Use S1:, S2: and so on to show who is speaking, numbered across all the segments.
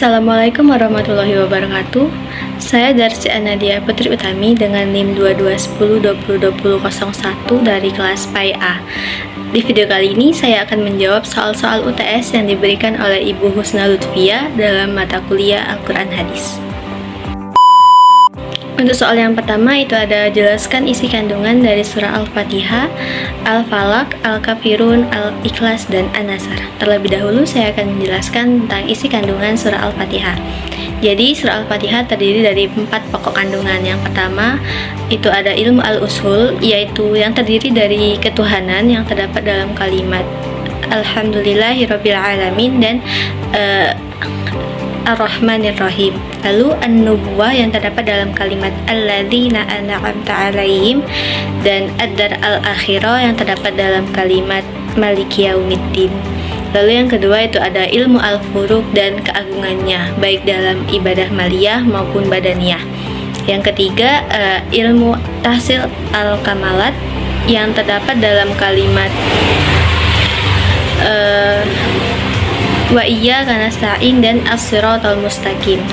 S1: Assalamualaikum warahmatullahi wabarakatuh. Saya Darsi Anadia Putri Utami dengan NIM 2210202001 dari kelas PAI A. Di video kali ini saya akan menjawab soal-soal UTS yang diberikan oleh Ibu Husna Lutfia dalam mata kuliah Al-Quran Hadis. Untuk soal yang pertama itu ada jelaskan isi kandungan dari surah Al-Fatihah, Al-Falaq, Al-Kafirun, Al-Ikhlas, dan An-Nasr. Terlebih dahulu saya akan menjelaskan tentang isi kandungan surah Al-Fatihah. Jadi surah Al-Fatihah terdiri dari 4 pokok kandungan. Yang pertama itu ada ilmu al-usul, yaitu yang terdiri dari ketuhanan yang terdapat dalam kalimat Alhamdulillahirrabbilalamin dan Ar-Rahmanir-Rahim. Lalu an-nubuwah yang terdapat dalam kalimat alladzina an'amta 'alaihim dan ad-dar al-akhirah yang terdapat dalam kalimat maliki yaumiddin. Lalu yang kedua itu ada ilmu al-furuq dan keagungannya baik dalam ibadah maliyah maupun badaniyah. Yang ketiga ilmu tahsil al-kamalat yang terdapat dalam kalimat wa iyyaka nasta'in dan as-siratal mustaqim.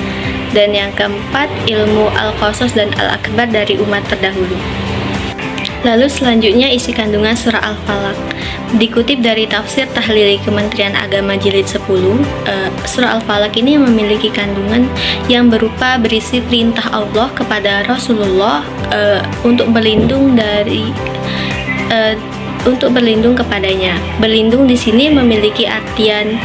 S1: Dan yang keempat ilmu al-qasas dan al-akbar dari umat terdahulu. Lalu selanjutnya isi kandungan surah Al-Falaq. Dikutip dari tafsir tahlili Kementerian Agama jilid 10, surah Al-Falaq ini memiliki kandungan yang berupa berisi perintah Allah kepada Rasulullah untuk berlindung kepadanya. Berlindung di sini memiliki artian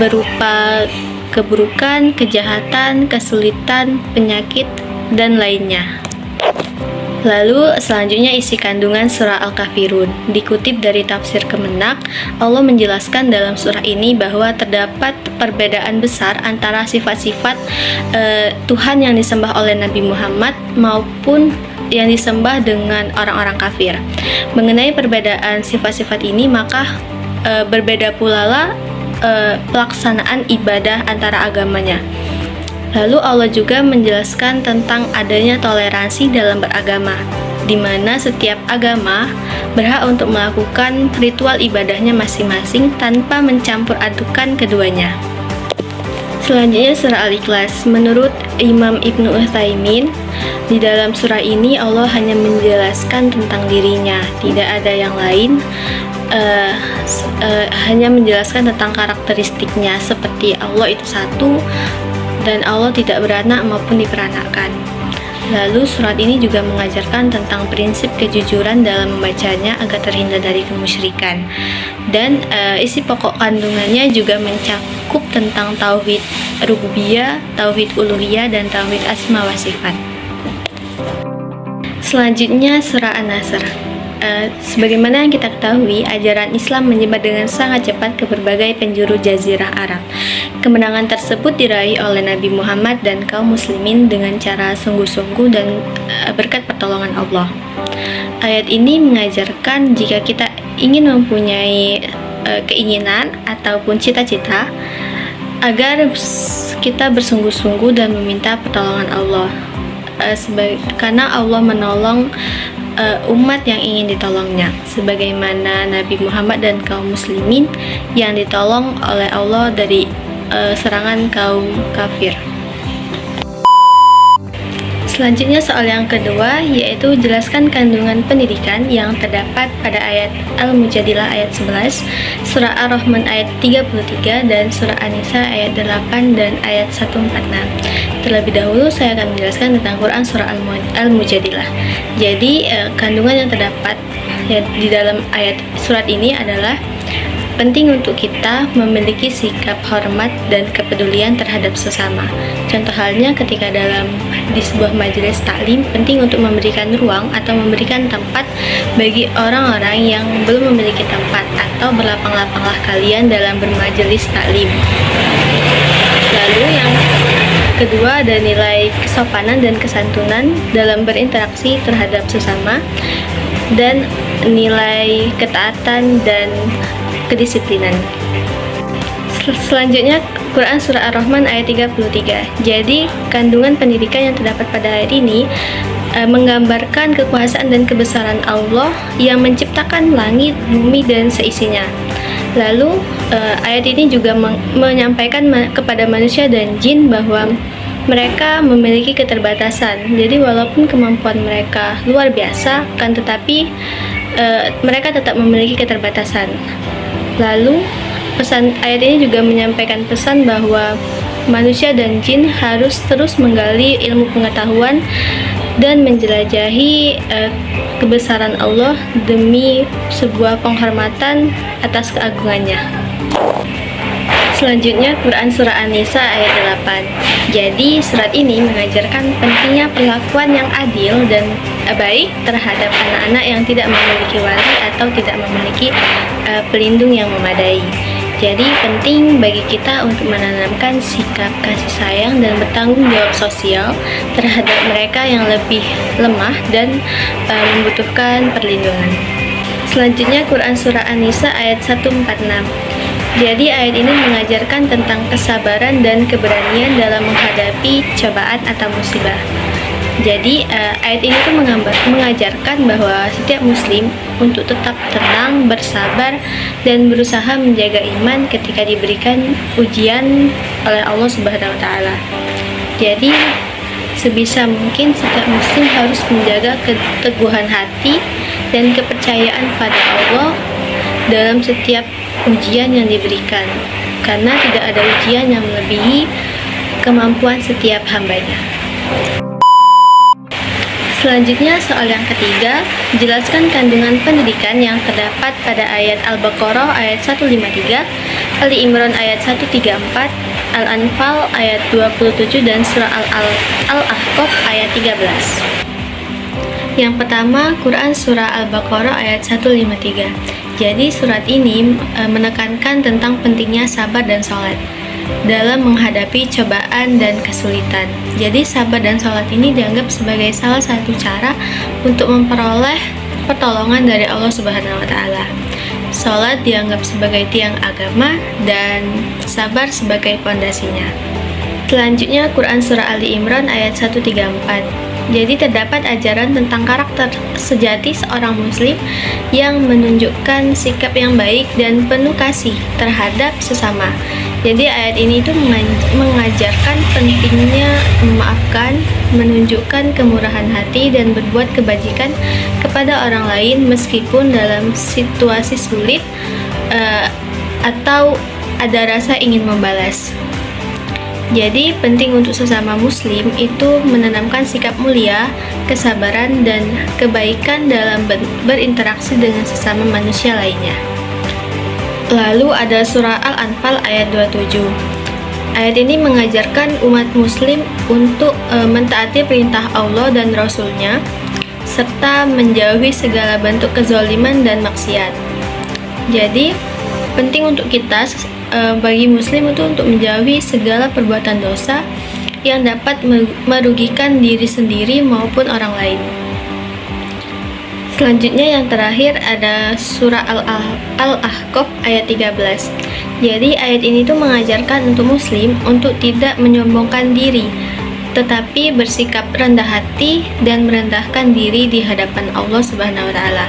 S1: berupa keburukan, kejahatan, kesulitan, penyakit, dan lainnya. Lalu selanjutnya isi kandungan surah Al-Kafirun. Dikutip dari tafsir Kemenak, Allah menjelaskan dalam surah ini bahwa terdapat perbedaan besar antara sifat-sifat Tuhan yang disembah oleh Nabi Muhammad maupun yang disembah dengan orang-orang kafir. Mengenai perbedaan sifat-sifat ini, maka berbeda pula lah pelaksanaan ibadah antara agamanya. Lalu Allah juga menjelaskan tentang adanya toleransi dalam beragama, di mana setiap agama berhak untuk melakukan ritual ibadahnya masing-masing tanpa mencampur adukan keduanya. Selanjutnya surah Al-Ikhlas. Menurut Imam Ibnu Utsaimin, di dalam surah ini Allah hanya menjelaskan tentang dirinya, tidak ada yang lain. Hanya menjelaskan tentang karakteristiknya, seperti Allah itu satu dan Allah tidak beranak maupun diperanakan. Lalu surat ini juga mengajarkan tentang prinsip kejujuran dalam membacanya agar terhindar dari kemusyrikan. Dan isi pokok kandungannya juga mencakup tentang tauhid rububiyah, tauhid uluhiyah, dan tauhid asma wa sifat. Selanjutnya surah An-Nasr. Sebagaimana yang kita ketahui, ajaran Islam menyebar dengan sangat cepat ke berbagai penjuru jazirah Arab. Kemenangan tersebut diraih oleh Nabi Muhammad dan kaum muslimin dengan cara sungguh-sungguh dan berkat pertolongan Allah. Ayat ini mengajarkan jika kita ingin mempunyai keinginan ataupun cita-cita, agar kita bersungguh-sungguh dan meminta pertolongan Allah. Karena Allah menolong umat yang ingin ditolongnya, sebagaimana Nabi Muhammad dan kaum muslimin yang ditolong oleh Allah dari serangan kaum kafir. Selanjutnya soal yang kedua, yaitu jelaskan kandungan pendidikan yang terdapat pada ayat Al-Mujadilah ayat 11, surah Ar-Rahman ayat 33, dan surah An-Nisa ayat 8 dan ayat 146. Terlebih dahulu saya akan menjelaskan tentang Quran surah Al-Mujadilah. Jadi kandungan yang terdapat di dalam ayat surat ini adalah penting untuk kita memiliki sikap hormat dan kepedulian terhadap sesama. Contoh halnya ketika di sebuah majelis taklim, penting untuk memberikan ruang atau memberikan tempat bagi orang-orang yang belum memiliki tempat, atau berlapang-lapanglah kalian dalam bermajelis taklim. Lalu yang kedua ada nilai kesopanan dan kesantunan dalam berinteraksi terhadap sesama, dan nilai ketaatan dan kedisiplinan. Selanjutnya Quran surah Ar-Rahman ayat 33. Jadi kandungan pendidikan yang terdapat pada ayat ini menggambarkan kekuasaan dan kebesaran Allah yang menciptakan langit, bumi, dan seisinya. Lalu ayat ini juga menyampaikan kepada manusia dan jin bahwa mereka memiliki keterbatasan. Jadi walaupun kemampuan mereka luar biasa, kan tetapi mereka tetap memiliki keterbatasan. Lalu pesan ayat ini juga menyampaikan pesan bahwa manusia dan jin harus terus menggali ilmu pengetahuan dan menjelajahi kebesaran Allah demi sebuah penghormatan atas keagungannya. Selanjutnya Quran Surah An-Nisa ayat 8. Jadi surat ini mengajarkan pentingnya perlakuan yang adil dan baik terhadap anak-anak yang tidak memiliki wali atau tidak memiliki pelindung yang memadai. Jadi penting bagi kita untuk menanamkan sikap kasih sayang dan bertanggung jawab sosial terhadap mereka yang lebih lemah dan membutuhkan perlindungan. Selanjutnya Quran Surah An-Nisa ayat 146. Jadi ayat ini mengajarkan tentang kesabaran dan keberanian dalam menghadapi cobaan atau musibah. Jadi ayat ini tuh mengajarkan bahwa setiap muslim untuk tetap tenang, bersabar, dan berusaha menjaga iman ketika diberikan ujian oleh Allah Subhanahu wa Ta'ala. Jadi sebisa mungkin setiap muslim harus menjaga keteguhan hati dan kepercayaan pada Allah dalam setiap ujian yang diberikan, karena tidak ada ujian yang melebihi kemampuan setiap hambanya. Selanjutnya soal yang ketiga, jelaskan kandungan pendidikan yang terdapat pada ayat Al-Baqarah ayat 153, Ali Imran ayat 134, Al-Anfal ayat 27 dan surah Al-Ahqaf ayat 13. Yang pertama, Quran surah Al-Baqarah ayat 153. Jadi surat ini menekankan tentang pentingnya sabar dan sholat dalam menghadapi cobaan dan kesulitan. Jadi sabar dan sholat ini dianggap sebagai salah satu cara untuk memperoleh pertolongan dari Allah Subhanahu wa Ta'ala. Sholat dianggap sebagai tiang agama dan sabar sebagai pondasinya. Selanjutnya Quran Surah Ali Imran ayat 134. Jadi terdapat ajaran tentang karakter sejati seorang muslim yang menunjukkan sikap yang baik dan penuh kasih terhadap sesama. Jadi ayat ini itu mengajarkan pentingnya memaafkan, menunjukkan kemurahan hati dan berbuat kebajikan kepada orang lain meskipun dalam situasi sulit atau ada rasa ingin membalas. Jadi penting untuk sesama muslim itu menanamkan sikap mulia, kesabaran, dan kebaikan dalam berinteraksi dengan sesama manusia lainnya. Lalu ada surah Al-Anfal ayat 27. Ayat ini mengajarkan umat muslim untuk mentaati perintah Allah dan Rasul-Nya serta menjauhi segala bentuk kezaliman dan maksiat. Jadi penting untuk kita bagi muslim itu untuk menjauhi segala perbuatan dosa yang dapat merugikan diri sendiri maupun orang lain. Selanjutnya yang terakhir ada surah Al-Ahqaf ayat 13. Jadi ayat ini tuh mengajarkan untuk muslim untuk tidak menyombongkan diri, tetapi bersikap rendah hati dan merendahkan diri di hadapan Allah Subhanahu wa Ta'ala.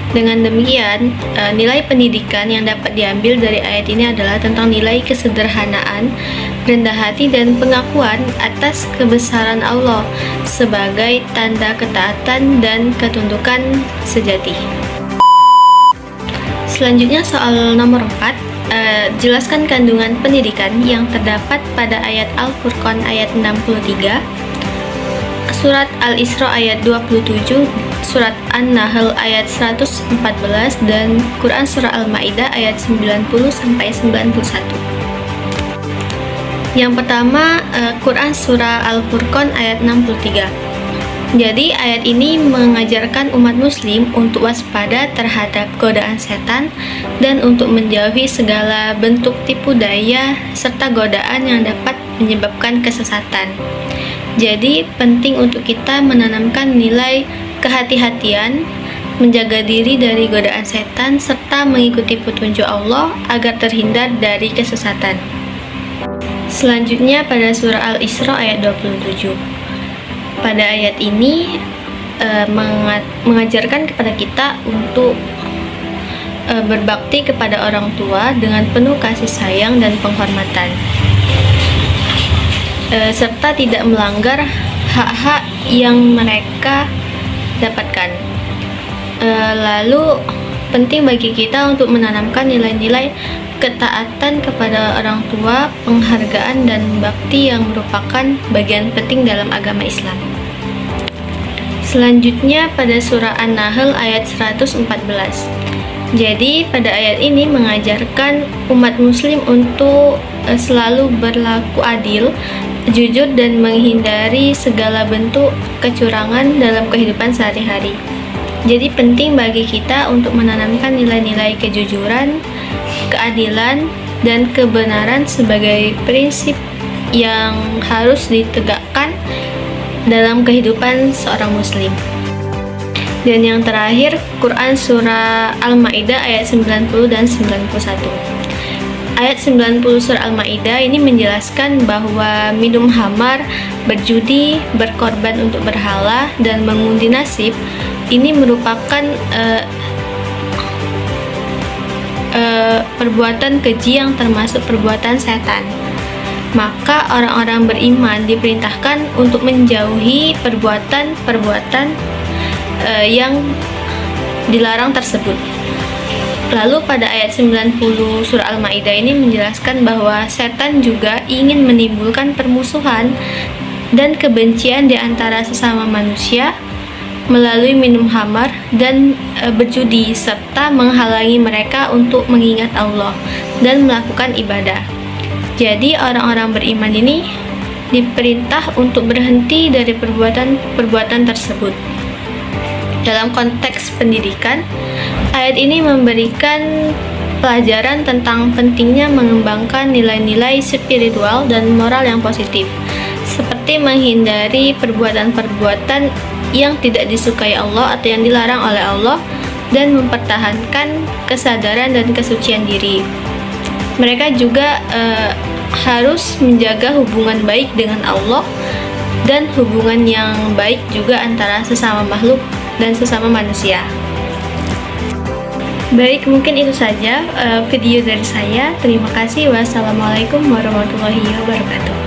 S1: Dengan demikian, nilai pendidikan yang dapat diambil dari ayat ini adalah tentang nilai kesederhanaan, rendah hati, dan pengakuan atas kebesaran Allah sebagai tanda ketaatan dan ketundukan sejati. Selanjutnya soal nomor 4, jelaskan kandungan pendidikan yang terdapat pada ayat Al-Furqan ayat 63, surat Al-Isra ayat 27, surat An-Nahl ayat 114, dan Quran surah Al-Maidah ayat 90-91. Yang pertama, Quran surah Al-Furqan ayat 63. Jadi ayat ini mengajarkan umat muslim untuk waspada terhadap godaan setan dan untuk menjauhi segala bentuk tipu daya serta godaan yang dapat menyebabkan kesesatan. Jadi penting untuk kita menanamkan nilai kehati-hatian, menjaga diri dari godaan setan, serta mengikuti petunjuk Allah agar terhindar dari kesesatan. Selanjutnya pada surah Al-Isra ayat 27. Pada ayat ini mengajarkan kepada kita untuk berbakti kepada orang tua dengan penuh kasih sayang dan penghormatan, serta tidak melanggar hak-hak yang mereka dapatkan. Lalu penting bagi kita untuk menanamkan nilai-nilai ketaatan kepada orang tua, penghargaan dan bakti yang merupakan bagian penting dalam agama Islam. Selanjutnya pada surah An-Nahl ayat 114. Jadi pada ayat ini mengajarkan umat muslim untuk selalu berlaku adil, jujur dan menghindari segala bentuk kecurangan dalam kehidupan sehari-hari. Jadi penting bagi kita untuk menanamkan nilai-nilai kejujuran, keadilan, dan kebenaran sebagai prinsip yang harus ditegakkan dalam kehidupan seorang muslim. Dan yang terakhir, Quran Surah Al-Ma'idah ayat 90 dan 91. Ayat 90 Surah Al-Ma'idah ini menjelaskan bahwa minum khamar, berjudi, berkorban untuk berhala, dan mengundi nasib ini merupakan perbuatan keji yang termasuk perbuatan setan. Maka orang-orang beriman diperintahkan untuk menjauhi perbuatan-perbuatan yang dilarang tersebut. Lalu pada ayat 90 surah Al-Ma'idah ini menjelaskan bahwa setan juga ingin menimbulkan permusuhan dan kebencian di antara sesama manusia melalui minum khamar dan berjudi, serta menghalangi mereka untuk mengingat Allah dan melakukan ibadah. Jadi orang-orang beriman ini diperintah untuk berhenti dari perbuatan tersebut. Dalam konteks pendidikan, ayat ini memberikan pelajaran tentang pentingnya mengembangkan nilai-nilai spiritual dan moral yang positif, seperti menghindari perbuatan-perbuatan yang tidak disukai Allah atau yang dilarang oleh Allah, dan mempertahankan kesadaran dan kesucian diri. Mereka juga harus menjaga hubungan baik dengan Allah dan hubungan yang baik juga antara sesama makhluk dan sesama manusia. Baik, mungkin itu saja video dari saya. Terima kasih. Wassalamualaikum warahmatullahi wabarakatuh.